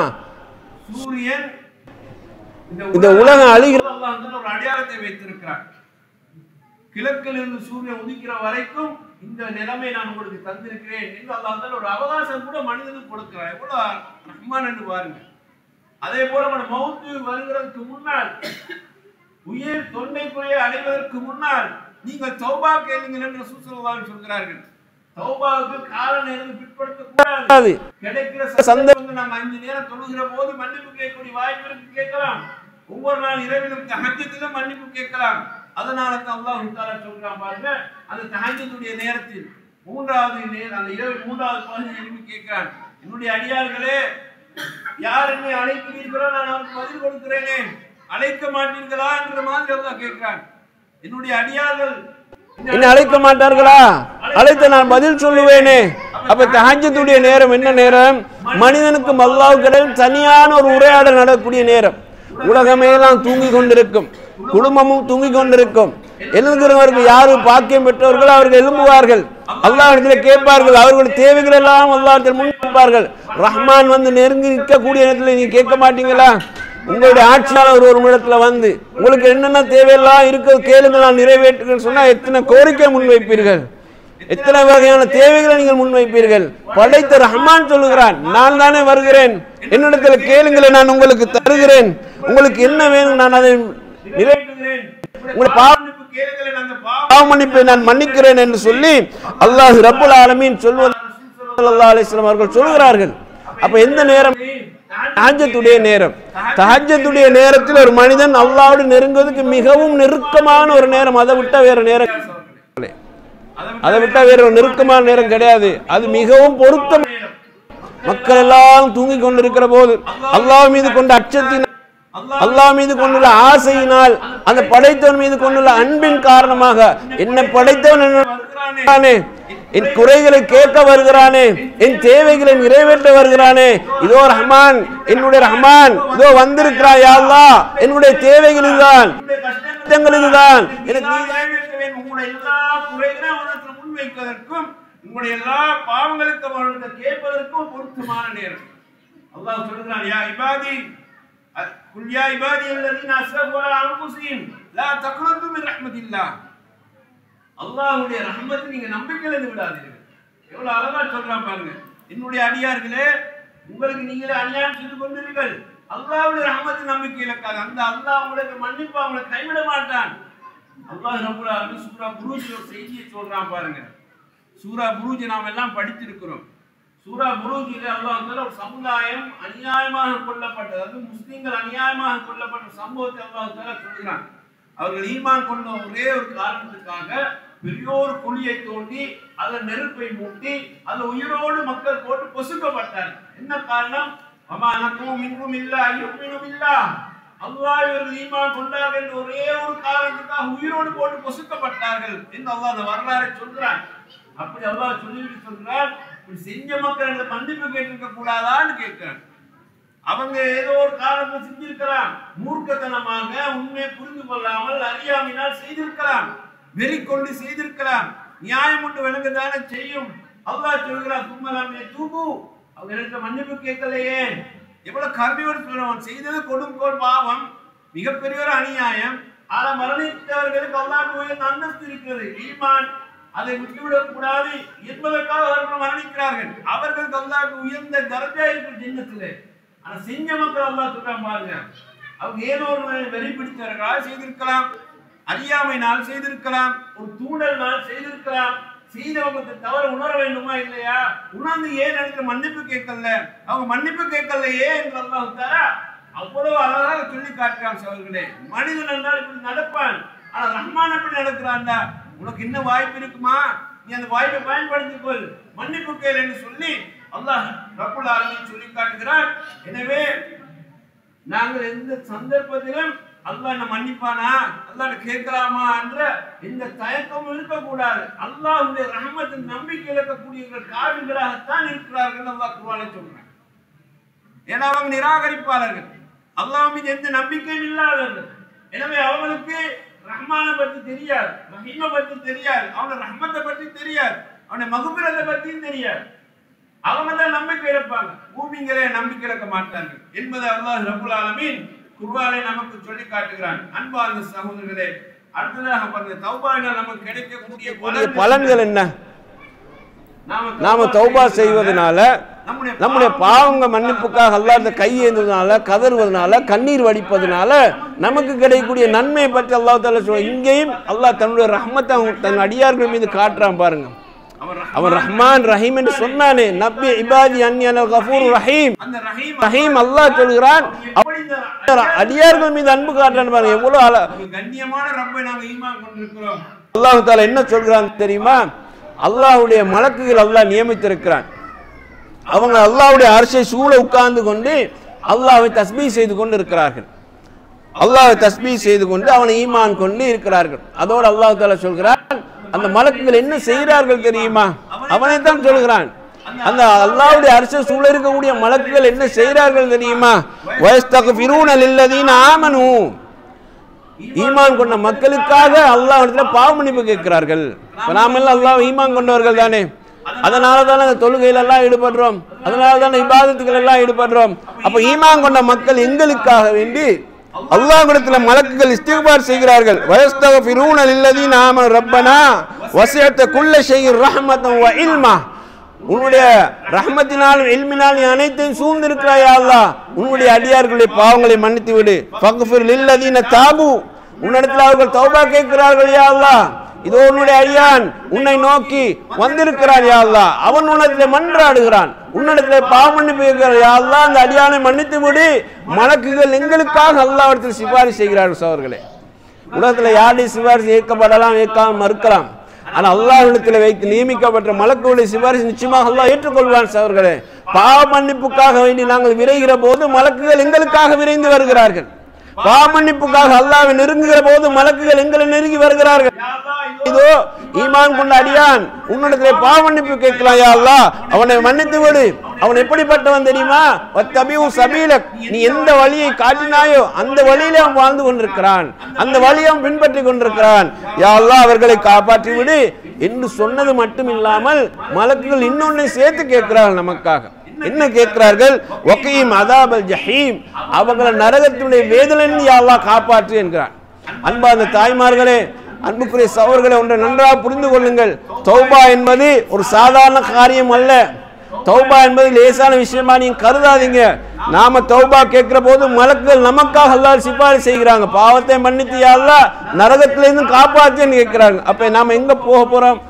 சூரியன் இந்த உலகம் அழிகிற அல்லாஹ் ஒரு அடையாளத்தை வைத்திருக்கிறார். கிழக்கிலிருந்து சூரியன் உதிக்கிற வரைக்கும் இந்த நிலைமை நான் உங்களுக்கு தந்திருக்கிறேன் என்று அல்லாஹ் ஒரு அவகாசம் கூட மனிதனுக்கு கொடுக்கிறார். எவ்வளவு ரஹ்மான் என்று பாருங்க. அதே போல நம்ம மௌத்து வருகிறதுக்கு முன்னால் உயிர் தொண்டைக்குழியை அடைவதற்கு முன்னால் நீங்கள் தௌபா கேளுங்கள் என்று ரசூல் ஸல்லல்லாஹு அலைஹி வஸல்லம் சொல்கிறார்கள். தௌபாவுக்கு கால நேரம் பிற்படுத்த கூடாது. கிடைக்கிற சந்தர்ப்பம் நாம் 5 நேரம் தொழுகிற போது மன்னிப்பு கேட்கக்கூடிய வாய்ப்பு கேட்கலாம். ஒவ்வொரு நாள் இரவிலும் தஹஜ்ஜுதிலும் மன்னிப்பு கேட்கலாம். அதனால தான் அல்லாஹ் தஆலா சொல்றான் பாருங்க, அந்த தஹஜ்ஜுடைய நேரத்தில் 3வது நேரம், அந்த இரவு 3வது பகுதியில் எழுப்பி கேட்கிறான், என்னுடைய அடியார்களே, யார் என்னை அழைக்கிறீர்களோ நான் அவருக்கு பதில் கொடுக்கிறேனே, அழைக்க மாட்டீர்களா என்ற மாதிரி அல்லாஹ் கேட்கிறான். என்னுடைய அடியார்கள் என்ன அழைக்க மாட்டார்களா? அழைத்த நான் பதில் சொல்லுவேனே. அப்ப தஹஜ்ஜுடைய நேரம் என்ன நேரம்? மனிதனுக்கும் அல்லாஹ்வுக்கும் இடையில் தனியான ஒரு உரையாடல் நடக்கக்கூடிய நேரம். உலகமே எல்லாம் தூங்கி கொண்டிருக்கும், குடும்பமும் தூங்கி கொண்டிருக்கும். எழுந்துகிறவர்கள் யாரு பாக்கியம் பெற்றவர்கள் அவர்கள் எழும்புவார்கள், அல்லாஹ்விடத்தில் கேட்பார்கள், அவர்களுடைய தேவைகள் எல்லாம் அல்லாஹ்விடத்தில் முன்வைப்பார்கள். ரஹ்மான் வந்து நெருங்கி நிற்கக்கூடிய நேரத்தில் நீங்க கேட்க மாட்டீங்களா? உங்களுடைய ஆட்சியாளர் ஒரு இடத்துல வந்து உங்களுக்கு என்னென்ன தேவையெல்லாம் இருக்கு கேளுங்க நான் நிறைவேற்றுகிறேன் சொன்னா எத்தனை கோரிக்கை முன்வைப்பீர்கள், எத்தனை வகையான தேவைகளை நீங்கள் முன்வைப்பீர்கள். படைத்த ரஹ்மான் சொல்லுகிறான், நான் தானே வருகிறேன், என்னிடத்துல கேளுங்களை நான் உங்களுக்கு தருகிறேன், உங்களுக்கு என்ன வேணும் நான் அதை நிறைவேற்றுகிறேன், உங்களுடைய பாவ மன்னிப்பை நான் மன்னிக்கிறேன் என்று சொல்லி அல்லாஹ் ரப்புல் ஆலமீன் சொல்வது ஸல்லல்லாஹு அலைஹி வஸல்லம் அவர்கள் சொல்கிறார்கள். அப்ப எந்த நேரம்? தஹஜ்ஜுடைய நேரம். தஹஜ்ஜுடைய நேரத்தில் ஒரு மனிதன் அல்லாஹ்வோடு நெருங்குவதற்கு மிகவும் நெருக்கமான ஒரு நேரம். அதை விட்டா வேற நேரம், அதை விட்டா வேற ஒரு நெருக்கமான நேரம் கிடையாது. அது மிகவும் பொருத்தம். மக்கள் எல்லாம் தூங்கி கொண்டிருக்கிற போது அல்லாஹ் மீது கொண்ட அச்சத்தின், அல்லாஹ் மீது கொண்டுள்ள ஆசையினால், அந்த படைத்தவன் மீது கொண்டுள்ள அன்பின் காரணமாக, என்ன படைத்தவன் என் குறைகளை கேட்க வருகிறானே, என் தேவைகளை நிறைவேற்ற வருகிறானே, இதோ ரஹ்மான், என்னுடைய ரஹ்மான் இதோ வந்திருக்கிறாய் யா அல்லாஹ், என்னுடைய தேவைகள் இதுதான், கஷ்டங்கள் இதுதான், எனக்கு நீ நிறைவேற்ற வேண்டும். உங்களுடைய எல்லா குறைகளையும் அவருக்கு முன்வைப்பதற்கும் உங்களுடைய எல்லா பாவங்களுக்கும் அவருக்கு கேட்பதற்கும் பொருத்தமான நேரம். அல்லாஹ் சொல்கிறான், யா இபாதி குல் யா இபாதி அல்லதீன அஸ்ரஃபு அலா அன்ஃபுஸிஹிம் லா தக்னது மின் ரஹ்மத்தில்லாஹ். அல்லாஹ்வுடைய ரஹ்மத்தை நீங்க நம்பிக்கையில இருந்து விடாதீர்கள். எவ்வளவு அழகா சொல்றான் பாருங்க. என்னுடைய அடியார்களே, உங்களுக்கு நீங்களே அநியாயம் செய்து கொண்டீர்கள், அல்லாஹ்வுடைய ரஹ்மத்தை நம்பிக்கை இழக்காது. அந்த அல்லாஹ் உங்களுக்கு மன்னிப்பா, உங்களை கைவிட மாட்டான். அல்லாஹ் ரப்பல் ஆலமீன் சூரா புரூஜ்ல ஒரு செய்தியை சொல்றான் பாருங்க. சூரா புரூஜ் நாம் எல்லாம் படித்திருக்கிறோம். சூரா புரூஜிலே அல்லாஹ் தஆலா ஒரு சமுதாயம் அநியாயமாக கொல்லப்பட்டது, அது முஸ்லிம்கள் அநியாயமாக கொல்லப்பட்ட சம்பவத்தை அல்லாஹ் தஆலா சொல்கிறான். அவர்கள் ஈமான் கொண்ட ஒரே ஒரு காரணத்துக்காக பெரிய ஒரு குழியை தோண்டி அதில் நெருப்பை மூட்டி அதில் உயிரோடு மக்கள் போட்டு பொசுக்கப்பட்டார்கள். என்ன காரணம்? அல்லாஹ் இவர்கள் ஈமான் கொண்டார்கள் என்ற ஒரே ஒரு காரணத்துக்காக உயிரோடு போட்டு பொசுக்கப்பட்டார்கள் என்று அல்லாஹ் அந்த வரலாறை சொல்கிறான். அப்படி அல்லாஹ் சொல்லிட்டு சொல்கிறார், இப்படி செஞ்ச மக்கள் மன்னிப்பு கேட்டிருக்க கூடாதான்னு கேட்கிறான். அவங்க ஏதோ ஒரு காரணத்தை செஞ்சிருக்கலாம், மூர்க்கத்தனமாக உண்மையை புரிந்து கொள்ளாமல் அறியாமையினால் செய்திருக்கலாம், வெறி கொண்டு செய்திருக்கலாம், நியாயம் ஒன்று விளங்கதானே செய்யும். அல்லாஹ் சொல்கிறார், தும்மலாமே தூபு, அவங்க எனக்கு மன்னிப்பு கேட்கலையே. எவ்வளவு கருணையோடு சொல்றவன் செய்தது கொடுங்கோல் பாவம், மிகப்பெரிய ஒரு அநியாயம். ஆனா மரணித்தவர்களுக்கு அல்லாஹ் உயர்ந்த அந்தஸ்து இருக்கிறது, ஈமான் அதை விட்டுவிடக் கூடாது என்பதற்காக அவர்கள் மரணிக்கிறார்கள். அவர்களுக்கு அல்லாஹ் உயர்ந்த தரஜா இருக்கிற ஜன்னத்திலே. ஆனா செஞ்ச மக்கள் அல்லாஹ் சொல்றான் பாருங்க, அவங்க ஏதோ ஒரு வெறி பிடித்தவர்களால் செய்திருக்கலாம், அறியாமையினால் செய்திருக்கலாம், ஒரு தூண்டல்னால் செய்திருக்கலாம். செய்தவங்க தவற உணர வேண்டுமா இல்லையா? உணர்ந்து ஏன் எனக்கு மன்னிப்பு கேட்கல, அவங்க மன்னிப்பு கேட்கலையே என்று அல்லாஹ் தஆலா அவ்வளவு அழகாக சொல்லி காட்டுறான். சகோதரர்களே, மனிதன் என்றால் இப்படி நடப்பான், ஆனா ரஹ்மான் எப்படி நடக்கிறான்டா? உனக்கு என்ன வாய்ப்பு இருக்குமா, நீ அந்த வாய்ப்பை பயன்படுத்திக் கொள், மன்னிப்பு கேள் என்று சொல்லி அல்லாஹ் ரப்புல் ஆலமீன் சொல்லி காட்டுகிறான். எனவே நாங்கள் எந்த சந்தர்ப்பத்திலும் அல்லாஹ் என்ன மன்னிப்பானா, அல்லாஹ் கேட்கலாமா என்ற இந்த தயக்கமும் இருக்கக்கூடாது. அல்லாஹ்வுடைய ரஹ்மத்தின் நம்பிக்கை இழக்கக்கூடியவர்கள் காவிர்களாகத்தான் இருக்கிறார்கள் அல்லாஹ் குர்ஆனிலே சொல்றான். ஏன்னா அவங்க நிராகரிப்பாளர்கள், அல்லாஹ் மீது எந்த நம்பிக்கையும் இல்லாதவர்கள். எனவே அவங்களுக்கு ரஹ்மானை பற்றி தெரியாது, ரஹீமை பற்றி தெரியாது, அவனோட ரஹ்மத்தை பற்றி தெரியாது, அவனுடைய மகுபிரத்தை பற்றியும் தெரியாது. அவங்க தான் நம்பிக்கை இழப்பாங்க, பூமிங்களே நம்பிக்கை இழக்க மாட்டார்கள் என்பதை அல்லாஹ் ரப்புல் ஆலமீன் குர்ஆனை நமக்கு சொல்லி காட்டுகிறான். அன்பார்ந்த சகோதரர்களே, அடுத்ததாக பாருங்க, தௌபாவினால் நமக்கு கிடைக்கக்கூடிய பலன்கள் என்ன? நாம தௌபா செய்வதனால நம்முடைய பாவங்க மன்னிப்புக்காக அல்லாஹ் கையேந்துவதனால, கதறுவதனால, கண்ணீர் வடிப்பதனால நமக்கு கிடைக்கக்கூடிய நன்மையை பற்றி அல்லாஹ் தஆலா சொல்றான். இங்கேயும் அல்லாஹ் தன்னுடைய ரஹ்மத்தை தன் அடியார்கள் மீது காட்டுறான் பாருங்க. அவன் ரஹ்மான் ரஹீம் என்று சொன்னானே, நப்பி இபாதி அன்னி அனல் கஃபூர் ரஹீம். ரஹீம் அல்லாஹ் சொல்கிறான், அடியார்கள் மீது அன்பு காட்டுறான் பாருங்க. எவ்வளவு கண்ணியமான ரப்பை நாங்கள் ஈமான் கொண்டிருக்கிறோம். அல்லாஹ் தஆலா என்ன சொல்கிறான் தெரியுமா? அல்லாஹ்வுடைய மலக்குகள் அல்லாஹ் நியமித்திருக்கிறான். அவங்க அல்லாஹ்வுடைய அர்ஷை சூழ உட்கார்ந்து கொண்டு அல்லாஹ்வை தஸ்பீஹ் செய்து கொண்டு இருக்கிறார்கள். அல்லாஹ்வை தஸ்பீஹ் செய்து கொண்டு அவனை ஈமான் கொண்டு இருக்கிறார்கள். அதோடு அல்லாஹ் தஆலா சொல்கிறான், அந்த மலக்குகள் என்ன செய்கிறார்கள் தெரியுமா? அவனை தான் சொல்கிறான். அந்த அல்லாஹ்வுடைய அர்ஷை சூழ இருக்கக்கூடிய மலக்குகள் என்ன செய்கிறார்கள் தெரியுமா? வயஸ்தக்ஃபிரூன லில்லதீன ஆமனூ, ஈமான் கொண்ட மக்களுக்காக அல்லாஹ்விடத்துல பாவ மன்னிப்பு கேட்கிறார்கள். நாம எல்லாம் அல்லாஹ் ஈமான் கொண்டவர்கள் தானே, அதனால தானே தொழுகையில எல்லாம் ஈடுபடுறோம், அதனால தானே இபாதத்துகள் எல்லாம் ஈடுபடுறோம். அப்ப ஈமான் கொண்ட மக்கள் எங்களுக்காக வேண்டி அல்லாஹ்விடத்துல மலக்குகள் இஸ்திக்பார் செய்கிறார்கள். வயஸ்தக்ஃபிரூன லில்லதீன ஆமனு ரப்பனா வஸிஅத குல்ல ஷைஇன் ரஹ்மத்தன் வ இல்மா, உன்னுடைய ரஹ்மத்தினாலும் இல்மினாலும் நீ அனைத்தையும் சூழ்ந்திருக்கிறாய் யா அல்லாஹ், உன்னுடைய அடியார்களுடைய பாவங்களை மன்னித்து விடு. ஃபக்ஃபிர் லில்லதீன தாபு, உன்னிடத்தில் அவர்கள் தௌபா கேட்கிறார்கள் யா அல்லாஹ், இதோ உன்னுடைய அடியான் உன்னை நோக்கி வந்திருக்கிறான் யா அல்லாஹ், அவன் உன்னிடத்தில் மன்றாடுகிறான், உன்னிடத்தில் பாவ மன்னிப்பு கேட்கிறான் யா அல்லாஹ், அந்த அடியானை மன்னித்து விடு. மலக்குகள் எங்களுக்காக அல்லாஹ்விடத்தில் சிபாரிசு செய்கிறார்கள். சகோதரர்களே, உலகத்தில் யாருடைய சிபாரிசு ஏற்கப்படலாம், ஏற்காமல் மறுக்கலாம். ஆனா அல்லாஹ்விடத்தில் வைத்து நியமிக்கப்பட்ட மலக்குடைய சிபாரிசு நிச்சயமாக அல்லாஹ் ஏற்றுக்கொள்வான். சகோதரர்களே, பாவ மன்னிப்புக்காக வேண்டி நாங்கள் விரைகிற போது மலக்குகள் எங்களுக்காக விரைந்து வருகிறார்கள். பாவ மன்னிப்புக்காக அல்லாஹ்வை நெருங்குகிற போது மலக்குகள் எங்களை நெருங்கி வருகிறார்கள். இதோ ஈமான் கொண்ட அடியான் உன்னிடத்திலே பாவ மன்னிப்பு கேட்கலாம் யா அல்லாஹ், அவனை மன்னித்து விடு. அவன் எப்படிப்பட்டவன் தெரியுமா? வத்தபிஉ சபீலக், நீ எந்த வழியை காட்டினாயோ அந்த வழியிலே அவன் வாழ்ந்து கொண்டிருக்கிறான், அந்த வழியை அவன் பின்பற்றி கொண்டிருக்கிறான். யா அல்லாஹ், அவர்களை காப்பாற்றி விடு என்று சொன்னது மட்டும் இல்லாமல் மலக்குகள் இன்னொன்னை சேர்த்து கேட்கிறார்கள். நமக்காக என்ன கேட்கிறார்கள்? வகீம் அதாபல் ஜஹீம், அவங்களை நரகத்தினுடைய வேதனையிலிருந்து யா அல்லாஹ் காப்பாற்று என்கிறான். அன்பார்ந்த தாய்மார்களே, அன்புக்குரிய சகோதரர்களே, ஒன்றை நன்றாக புரிந்து கொள்ளுங்கள். தௌபா என்பது ஒரு சாதாரண காரியம் அல்ல. தௌபா என்பது லேசான விஷயமா நீங்க கருதாதீங்க. நாம தௌபா கேட்கிற போது மலக்குகள் நமக்காக அல்லாஹ் சிபாரிசு செய்கிறாங்க. பாவத்தை மன்னித்து யா அல்லாஹ் நரகத்திலிருந்து காப்பாற்றுன்னு கேட்கிறாங்க. அப்ப நாம எங்க போக போறோம்?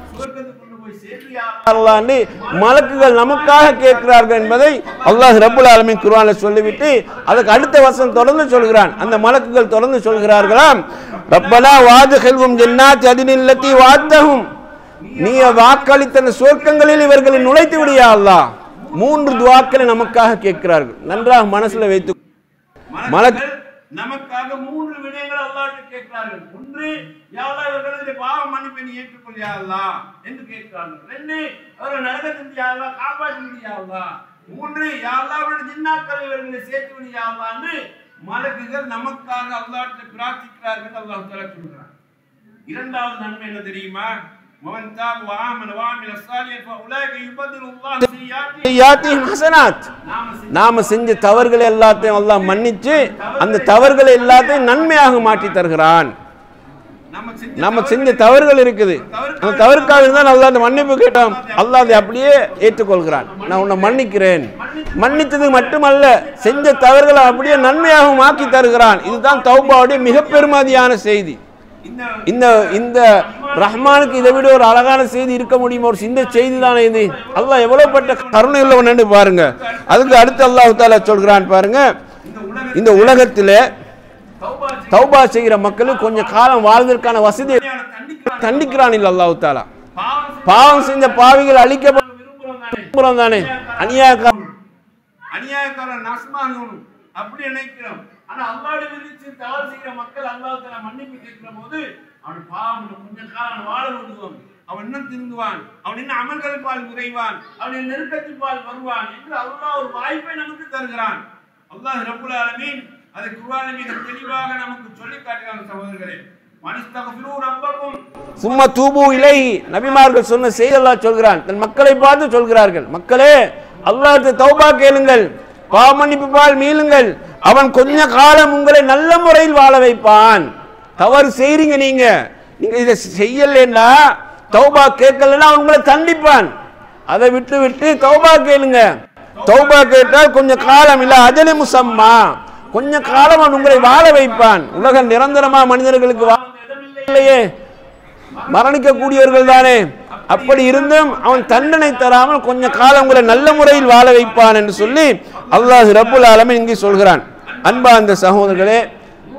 மலக்குகள் நமக்காக கேட்கிறார்கள் என்பதை அல்லாஹ் ரப்புல் ஆலமீன் குர்ஆனில் சொல்லிவிட்டு அதுக்கு அடுத்த வசனம் தொடர்ந்து சொல்கிறான். அந்த மலக்குகள் தொடர்ந்து சொல்கிறார்களாம், ரப்பனா வாதுஹில்ஹும் ஜன்னாத்தி அத்னில்லதி வஅத்தஹும், நீ வாக்களித்த சொர்க்கங்களில் இவர்களை நுழைத்து விடு யா அல்லாஹ். 3 துஆக்களை நமக்காக கேட்கிறார்கள். நன்றாக மனசுல வைத்து, மலக்குகள் நமக்காக 3 விடயங்களை அல்லாஹ்விடம் கேட்கிறார்கள். ஒன்று, யா அல்லாஹ் இவர்களுடைய பாவ மன்னிப்பை நீ ஏற்றுக்கொள் யா அல்லாஹ் என்று கேட்கிறார்கள். 2, அவர்கள் நரகத்திலிருந்து யா அல்லாஹ் காப்பாற்றி விடு யா அல்லாஹ். 3, யா அல்லாஹ் அவருடைய ஜின்னாக்கள் இவர்களை சேர்த்து விடு யா அல்லாஹ் என்று மலக்குகள் நமக்காக அல்லாஹ்விடம் பிரார்த்திக்கிறார்கள். அல்லாஹ் தஆலா சொல்கிறார். இரண்டாவது நன்மை என்ன தெரியுமா? மன் தாப வ ஆமன வ அமில ஸாலிஹன் ஃபஉலைக யுபதிலுல்லாஹு ஸய்யிஆத்திஹிம் ஹஸனாத், நாம செஞ்ச தவறுகளை எல்லாத்தையும் அல்லாஹ் மன்னிச்சு அந்த தவறுகளை எல்லாத்தையும் நன்மையாக மாற்றி தருகிறான். நம்ம செஞ்ச தவறுகள் இருக்குது, அந்த தவறுக்காக தான் அல்லாஹ் அந்த மன்னிப்பு கேட்டோம், அல்லாஹ் அதை அப்படியே ஏற்றுக்கொள்கிறான். நான் உன்னை மன்னிக்கிறேன். மன்னித்தது மட்டுமல்ல, செஞ்ச தவறுகளை அப்படியே நன்மையாக மாற்றி தருகிறான். இதுதான் தௌபாவுடைய மிக பெருமதியான செய்தி. இந்த ரஹ்மானுக்கு இதை விட ஒரு அழகான செய்தி இருக்க முடியுமா? ஒரு சின்ன செய்தி தானே இது. அல்லாஹ் எவ்வளவு பட்ட கருணை உள்ளவன் பாருங்க. அதுக்கு அடுத்து அல்லாஹ் தஆலா சொல்கிறான் பாருங்க, இந்த உலகத்திலே தௌபா செய்கிற மக்களுக்கு கொஞ்சம் காலம் வாழ்வதற்கான வசதியை தண்டிக்கிறான் இல்ல அல்லாஹ் தஆலா. பாவம் செஞ்ச பாவிகள் அழிக்கப்படும் தானே, அநியாயக்காரன் நாசமாகணும் அப்படி நினைக்கிறோம். ஆனா அல்லாஹ்வுடைய விதிச்சு தவறு செய்கிற மக்கள் அல்லாஹ் தஆலா மன்னிப்பு கேட்கிற போது அவன் பாவம் கொஞ்ச காலம் வாழ விடுவான், அவன் இன்னும் திருந்துவான், அவன் இன்னும் அமல்கள் பால் விரைவான், அவன் நெருக்கத்தின் பால் வருவான் என்று அல்லாஹ் ஒரு வாய்ப்பை நமக்கு தருகிறான். அல்லாஹ் ரப்புல் ஆலமீன் அதை குர்ஆனில் மிக தெளிவாக நமக்கு சொல்லி காட்டுகிறான். சகோதரர்களே, மனிஸ்தக்ஃபிரு ரப்பக்கும் சும்ம தூபு இலைஹி, நபிமார்கள் சொன்ன செய்தி அல்லாஹ் சொல்கிறான். தன் மக்களை பார்த்து சொல்கிறார்கள், மக்களே அல்லாஹ்விடம் தௌபா கேளுங்கள், பாவ மன்னிப்பு பால் மீளுங்கள், அவன் கொஞ்ச காலம் உங்களை நல்ல முறையில் வாழ வைப்பான். தவறு செய்றீங்க, நீங்க இதை செய்யலைன்னா, தௌபா கேட்கலன்னா அவன் உங்களை தண்டிப்பான். அதை விட்டு விட்டு தௌபா கேளுங்க, தௌபா கேட்டால் கொஞ்சம் காலம் இல்ல அஜலி முசம்மா, கொஞ்ச காலம் அவன் உங்களை வாழ வைப்பான். உலக நிரந்தரமா மனிதர்களுக்கு இல்லையே, மரணிக்கக்கூடியவர்கள் தானே. அப்படி இருந்தும் அவன் தண்டனை தராமல் கொஞ்ச காலம் உங்களை நல்ல முறையில் வாழ வைப்பான் என்று சொல்லி அல்லாஹ் ரப்புல் ஆலமீன் இங்கே சொல்கிறான். அன்பா அந்த சகோதரர்களே,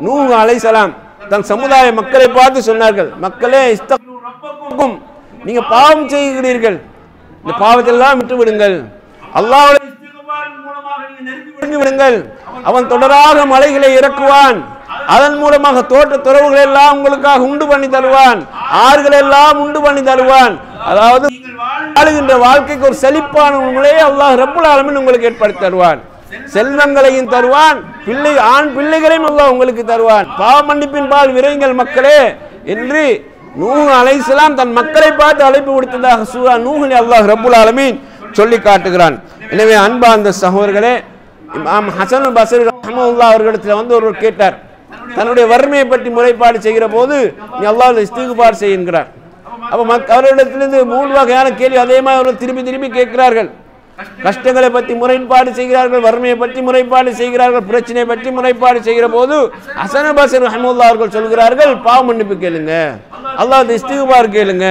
நூஹ் அலைஹிஸ்ஸலாம் தன் சமுதாய மக்களை பார்த்து சொன்னார்கள், மக்களே இஸ்தக்ஃபிரும், நீங்க பாவம் செய்கிறீர்கள், இந்த பாவத்தெல்லாம் விட்டு விடுங்கள், அல்லாஹ்வுடைய இஸ்திக்பாரின் மூலமாக நீங்க நெருங்கி விடுங்கள். அவன் தொடராக மலைகளை இறக்குவான், அதன் மூலமாக தோட்ட துறவுகளை எல்லாம் உங்களுக்காக உண்டு பண்ணி தருவான், ஆறுகளை எல்லாம் உண்டு பண்ணி தருவான். அதாவது வாழுகின்ற வாழ்க்கைக்கு ஒரு செழிப்பான உங்களே அல்லாஹ் ரப்புல் ஆலமீன் உங்களுக்கு ஏற்படுத்தி தருவான். செல்வங்களையும் தருவான், ஆண் பிள்ளைகளையும் அல்லாஹ் உங்களுக்கு தருவான். பாவ மன்னிப்பின் பால் விரைங்கள் மக்களே என்று நூஹ் அலைஹிஸ்ஸலாம் தன் மக்களை பார்த்து அழைப்பு விடுத்ததாக சூரா நூஹில் அல்லாஹ் ரப்புல் ஆலமீன் சொல்லி காட்டுகிறான். எனவே அன்பா அந்த சகோதரர்களே, இமாம் ஹசன் பஸ்ரி ரஹ்மத்துல்லாஹி அவர்களிடத்தில் வந்து ஒருவர் கேட்டார், தன்னுடைய வறுமையை பற்றி முறைப்பாடு செய்கிற போது நீ அல்லாஹ்வுடைய இஸ்திக்பார் செய் என்கிறார். அப்போ அவர்களிடத்திலிருந்து 3 வகையான கேள்வி அதே மாதிரி அவர்கள் திருப்பி திருப்பி கேட்கிறார்கள். கஷ்டங்களை பற்றி முறைப்பாடு செய்கிறார்கள், வறுமையை பற்றி முறைப்பாடு செய்கிறார்கள், பிரச்சனையை பற்றி முறைப்பாடு செய்கிற போது ஹசன் பஸ்ரி ரஹ்மத்துல்லாஹி அவர்கள் சொல்கிறார்கள், பாவ மன்னிப்பு கேளுங்க, அல்லாஹ்வுடைய இஸ்திக்பார் கேளுங்க.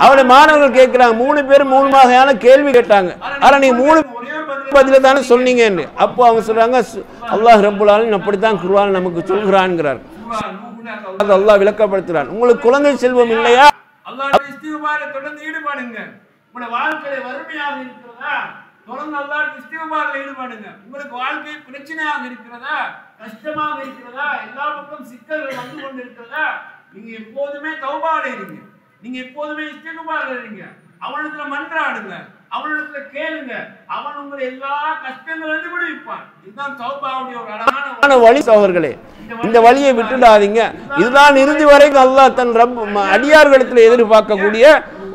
அவருடைய மாணவர்கள் கேட்கிறாங்க, 3 பேரும் 3 வகையான கேள்வி கேட்டாங்க, ஆனா நீங்க 3 பதில தானே சொன்னீங்க என்று. அப்போ அவங்க சொல்றாங்க, அல்லாஹ் ரப்புல் ஆலமீன் அப்படித்தான் குர்ஆன் நமக்கு சொல்கிறான்ங்கிறார். அல்லாஹ் விளக்கப்படுத்துறான், உங்களுக்கு குழந்தை செல்வம் இல்லையா, அல்லாஹ்வுடைய இஸ்திக்பாரை தொடர்ந்து ஈடுபடுங்க. உங்க வாழ்க்கையில வறுமையாக இருக்கிறதா, தொடர்ந்து அல்லாஹ்வுடைய இஸ்திக்பாரில் ஈடுபடுங்க. உங்களுக்கு வாழ்க்கை பிரச்சனையாக இருக்கிறதா, கஷ்டமாக இருக்கிறதா, எல்லா பக்கம் சிக்கல்கள் வந்து கொண்டு இருக்கிறதா, நீங்க எப்போதுமே தௌபால இருங்க, நீங்க எப்போதுமே இஸ்திக்பார்ல இருங்க. அவனிடத்துல மன்றாடுங்க, அவனிடத்துல கேளுங்க, அவன் உங்களை எல்லா கஷ்டங்கள் வந்து விடுவிப்பான். இதுதான் தௌபாவுடைய ஒரு அழகான வழி. சகோதரர்களே, இந்த வழியை விட்டுடாதீங்க. இதுதான் இறுதி வரைக்கும் அல்லாஹ் தன் அடியார்களிடத்தில் எதிர்பார்க்கக்கூடிய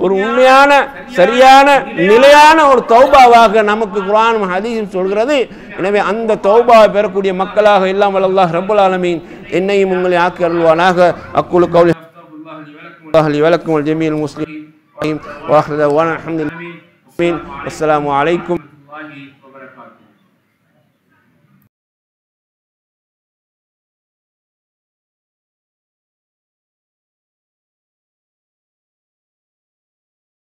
ஒரு உண்மையான சரியான நிலையான ஒரு தௌபாவாக நமக்கு குர்ஆன் ஹதீஸும் சொல்கிறது. எனவே அந்த தௌபாவை பெறக்கூடிய மக்களாக எல்லாம் அல்லாஹ் ரப்புல் ஆலமீன் என்னையும் உங்களை ஆக்கி அருள்வானாக. அக்குலு கௌலி லி வலக்கும் வல் ஜமீல் முஸ்லிமீன் வ ஆஹிரு தஅவானா அல்ஹம்துலில்லாஹி. அஸ்ஸலாமு அலைக்கும்.